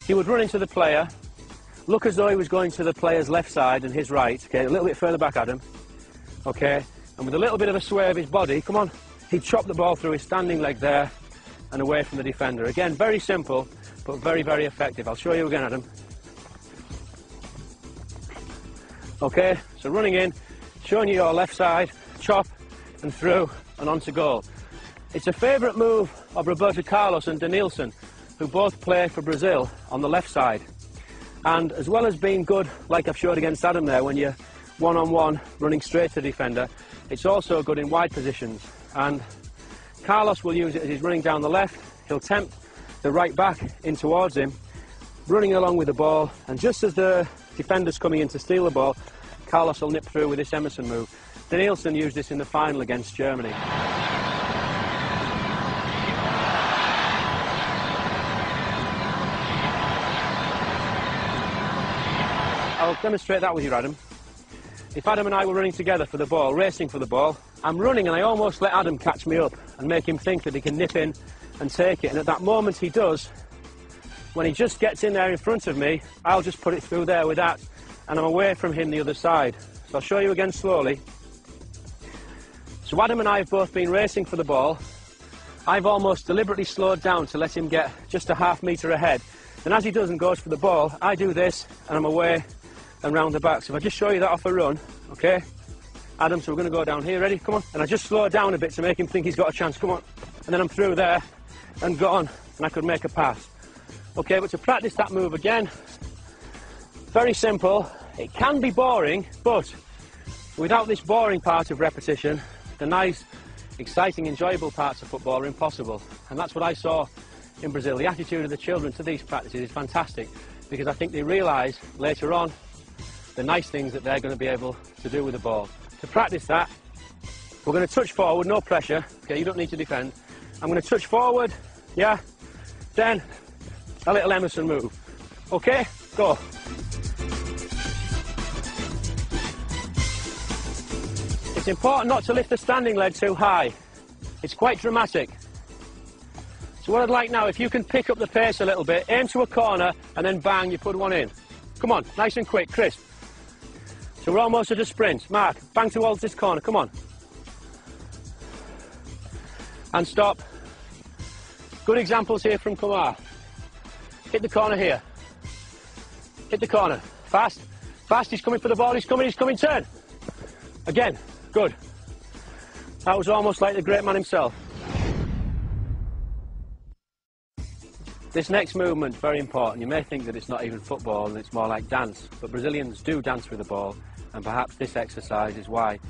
he would run into the player, look as though he was going to the player's left side and his right, okay, a little bit further back, Adam, okay, and with a little bit of a sway of his body, come on, he'd chop the ball through his standing leg there and away from the defender. Again, very simple, but very, very effective. I'll show you again, Adam. Okay, so running in, showing you your left side, chop and through and onto goal. It's a favourite move of Roberto Carlos and Denilson, who both play for Brazil on the left side. And as well as being good, like I've showed against Adam there, when you're one-on-one running straight to the defender, it's also good in wide positions. And Carlos will use it as he's running down the left. He'll tempt the right back in towards him, running along with the ball, and just as the defender's coming in to steal the ball, Carlos will nip through with this Emerson move. Denilson used this in the final against Germany. I'll demonstrate that with you, Adam. If Adam and I were running together for the ball, racing for the ball, I'm running and I almost let Adam catch me up and make him think that he can nip in and take it. And at that moment he does, when he just gets in there in front of me, I'll just put it through there with that, and I'm away from him the other side. So I'll show you again slowly. So Adam and I have both been racing for the ball. I've almost deliberately slowed down to let him get just a half metre ahead. And as he does and goes for the ball, I do this and I'm away and round the back. So if I just show you that off a run, okay? Adam, so we're going to go down here, ready? Come on. And I just slow down a bit to make him think he's got a chance, come on. And then I'm through there and gone, and I could make a pass. Okay, but to practice that move again, very simple. It can be boring, but without this boring part of repetition, the nice, exciting, enjoyable parts of football are impossible. And that's what I saw in Brazil. The attitude of the children to these practices is fantastic, because I think they realise later on the nice things that they're going to be able to do with the ball. To practice that, we're going to touch forward, no pressure. Okay, you don't need to defend. I'm going to touch forward, yeah, then a little Emerson move. Okay, go. It's important not to lift the standing leg too high. It's quite dramatic. So what I'd like now, if you can pick up the pace a little bit, aim to a corner and then bang, you put one in. Come on, nice and quick, crisp. So we're almost at a sprint. Mark, bang towards this corner, come on. And stop. Good examples here from Kumar. Hit the corner here. Hit the corner. Fast, fast, he's coming for the ball, he's coming, turn. Again, good. That was almost like the great man himself. This next movement, very important. You may think that it's not even football and it's more like dance, but Brazilians do dance with the ball, and perhaps this exercise is why.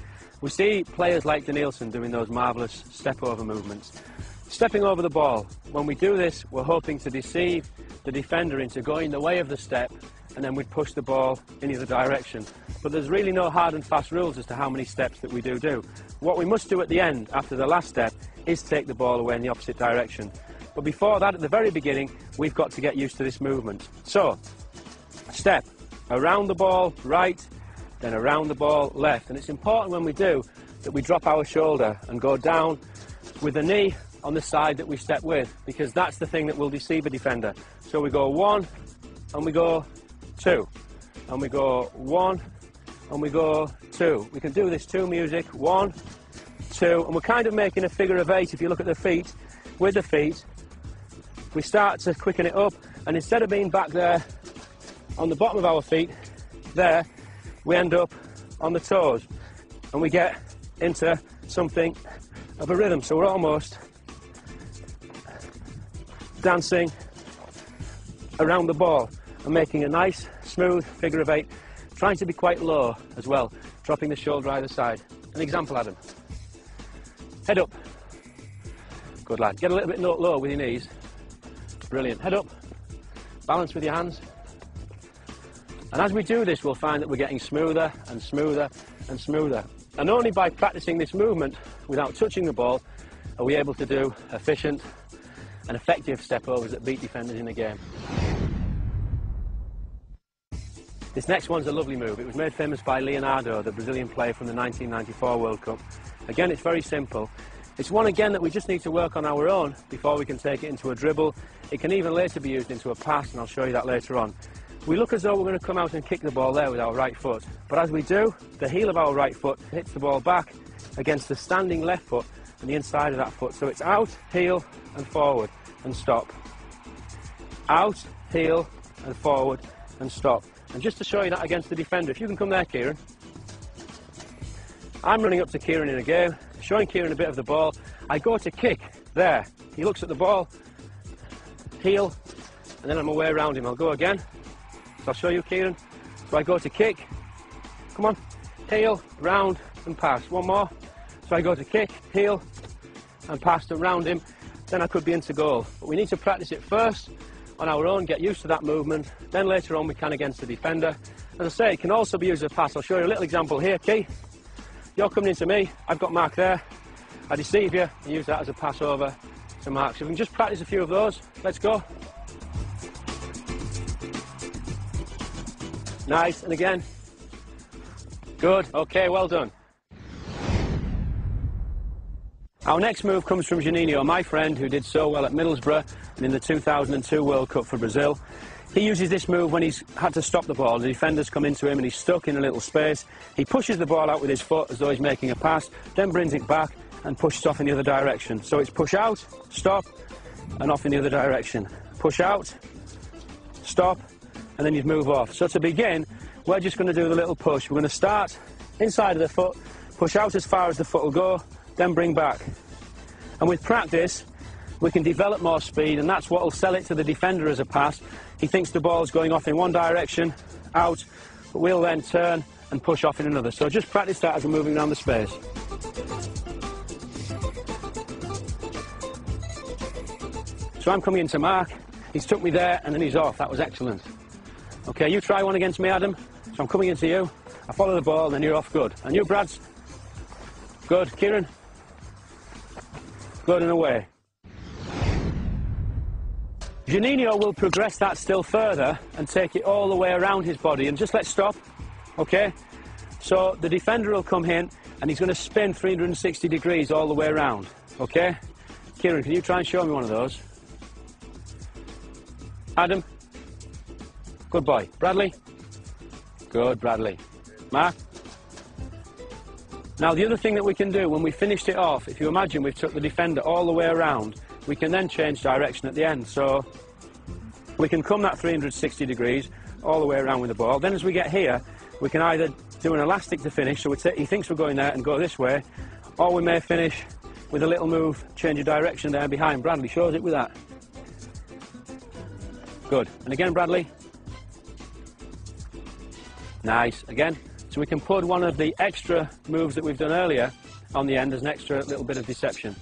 We see players like Denilson doing those marvellous step-over movements. Stepping over the ball. When we do this, we're hoping to deceive the defender into going the way of the step, and then we'd push the ball in either direction. But there's really no hard and fast rules as to how many steps that we do. What we must do at the end, after the last step, is take the ball away in the opposite direction. But before that, at the very beginning, we've got to get used to this movement. So, step, around the ball, right, then around the ball, left. And it's important when we do that we drop our shoulder and go down with the knee on the side that we step with, because that's the thing that will deceive a defender. So we go 1, and we go 2, and we go 1, and we go 2. We can do this to music, 1, 2, and we're kind of making a figure of 8 if you look at the feet. With the feet, we start to quicken it up, and instead of being back there on the bottom of our feet, there, we end up on the toes, and we get into something of a rhythm. So we're almost dancing around the ball and making a nice, smooth figure of 8, trying to be quite low as well, dropping the shoulder either side. An example, Adam. Head up. Good lad. Get a little bit low with your knees. Brilliant. Head up. Balance with your hands. And as we do this, we'll find that we're getting smoother and smoother and smoother. And only by practicing this movement without touching the ball are we able to do efficient and effective step-overs that beat defenders in the game. This next one's a lovely move. It was made famous by Leonardo, the Brazilian player from the 1994 World Cup. Again, it's very simple. It's one again that we just need to work on our own before we can take it into a dribble. It can even later be used into a pass, and I'll show you that later on. We look as though we're going to come out and kick the ball there with our right foot, but as we do, the heel of our right foot hits the ball back against the standing left foot and the inside of that foot. So it's out, heel and forward and stop. Out, heel and forward and stop. And just to show you that against the defender, if you can come there, Kieran. I'm running up to Kieran in a game, showing Kieran a bit of the ball. I go to kick there. He looks at the ball, heel, and then I'm away around him. I'll go again. So I'll show you, Kieran. So I go to kick, come on, heel, round and pass. One more. So I go to kick, heel and pass around him. Then I could be into goal. But we need to practice it first on our own, get used to that movement. Then later on we can against the defender. As I say, it can also be used as a pass. I'll show you a little example here, Key. You're coming into me, I've got Mark there. I deceive you and use that as a pass over to Mark. So we can just practice a few of those. Let's go. Nice, and again. Good, okay, well done. Our next move comes from Juninho, my friend who did so well at Middlesbrough and in the 2002 World Cup for Brazil. He uses this move when he's had to stop the ball. The defenders come into him and he's stuck in a little space. He pushes the ball out with his foot as though he's making a pass, then brings it back and pushes off in the other direction. So it's push out, stop, and off in the other direction. Push out, stop, and then you'd move off. So to begin, we're just going to do the little push. We're going to start inside of the foot, push out as far as the foot will go, then bring back. And with practice, we can develop more speed, and that's what will sell it to the defender as a pass. He thinks the ball's going off in one direction, out, but we'll then turn and push off in another. So just practice that as we're moving around the space. So I'm coming into Mark, he's took me there and then he's off. That was excellent. Okay, you try one against me, Adam. So I'm coming into you, I follow the ball, then you're off. Good. And you, Brads? Good. Kieran? Good, and away. Juninho will progress that still further and take it all the way around his body. And just let's stop, okay? So the defender will come in and he's going to spin 360 degrees all the way around, okay? Kieran, can you try and show me one of those? Adam? Good boy. Bradley? Good, Bradley. Mark? Now the other thing that we can do when we finished it off, if you imagine we've took the defender all the way around, we can then change direction at the end. So we can come that 360 degrees all the way around with the ball. Then as we get here, we can either do an elastic to finish, so he thinks we're going there and go this way, or we may finish with a little move, change of direction there behind. Bradley shows it with that. Good. And again, Bradley. Nice. Again. So we can put one of the extra moves that we've done earlier on the end as an extra little bit of deception.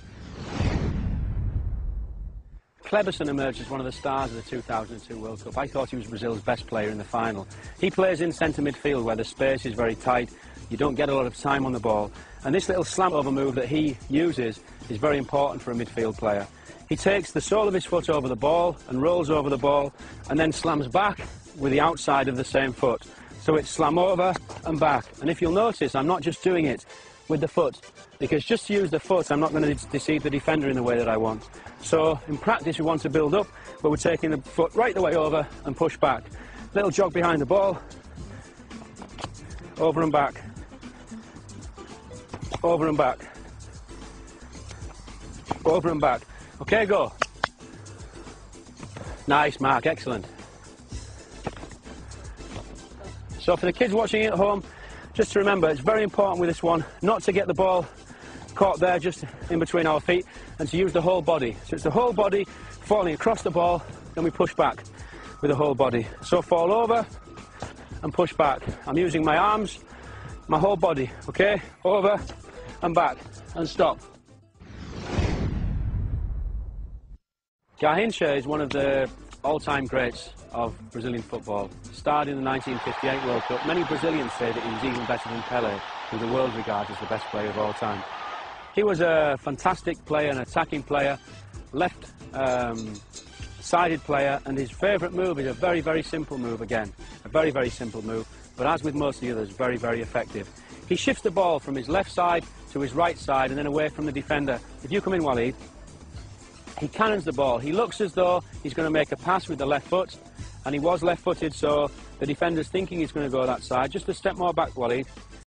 Kleberson emerged as one of the stars of the 2002 World Cup. I thought he was Brazil's best player in the final. He plays in centre midfield where the space is very tight, you don't get a lot of time on the ball, and this little slam over move that he uses is very important for a midfield player. He takes the sole of his foot over the ball and rolls over the ball and then slams back with the outside of the same foot. So it's slam over and back. And if you'll notice, I'm not just doing it with the foot, because just to use the foot, I'm not going to deceive the defender in the way that I want. So in practice, we want to build up, but we're taking the foot right the way over and push back. Little jog behind the ball, over and back, over and back, over and back. Okay, go. Nice, Mark, excellent. So for the kids watching at home, just to remember, it's very important with this one not to get the ball caught there just in between our feet, and to use the whole body. So it's the whole body falling across the ball, then we push back with the whole body. So fall over and push back. I'm using my arms, my whole body, okay? Over and back and stop. Garrincha is one of the all-time greats of Brazilian football. Starred in the 1958 World Cup. Many Brazilians say that he was even better than Pelé, who the world regards as the best player of all time. He was a fantastic player, an attacking player, left-sided player, and his favourite move is a very, very simple move again. A very, very simple move, but as with most of the others, very, very effective. He shifts the ball from his left side to his right side and then away from the defender. If you come in, Waleed, he cannons the ball. He looks as though he's going to make a pass with the left foot, and he was left-footed, so the defender's thinking he's going to go that side. Just a step more back, Waleed.